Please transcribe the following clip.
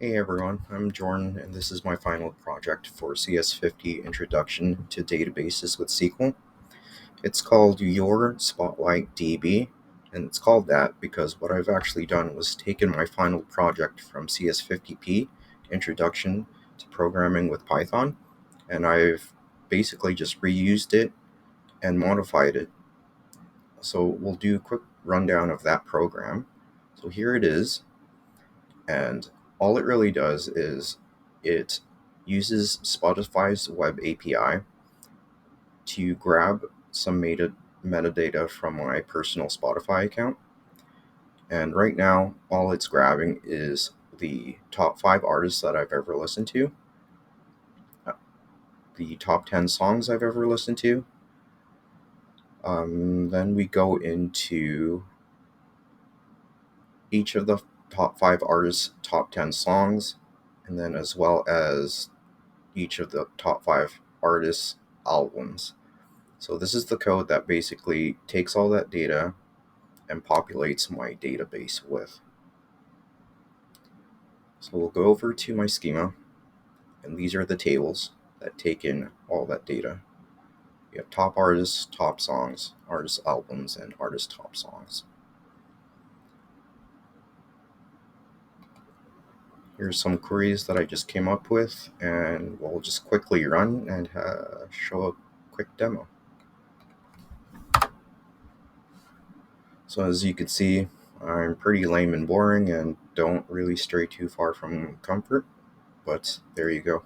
Hey everyone, I'm Jordan, and this is my final project for CS50 Introduction to Databases with SQL. It's called Your Spotlight DB, and it's called that because what I've actually done was taken my final project from CS50P Introduction to Programming with Python, and I've basically just reused it and modified it. So we'll do a quick rundown of that program. So here it is. And all it really does is it uses Spotify's web API to grab some metadata from my personal Spotify account. And right now, all it's grabbing is the top 5 artists that I've ever listened to, the top 10 songs I've ever listened to. Then we go into each of the top 5 artists' top 10 songs, and then as well as each of the top 5 artists' albums. So this is the code that basically takes all that data and populates my database with. So we'll go over to my schema, and these are the tables that take in all that data. We have top artists, top songs, artist albums, and artist top songs. Here's some queries that I just came up with, and we'll just quickly run and show a quick demo. So as you can see, I'm pretty lame and boring and don't really stray too far from comfort, but there you go.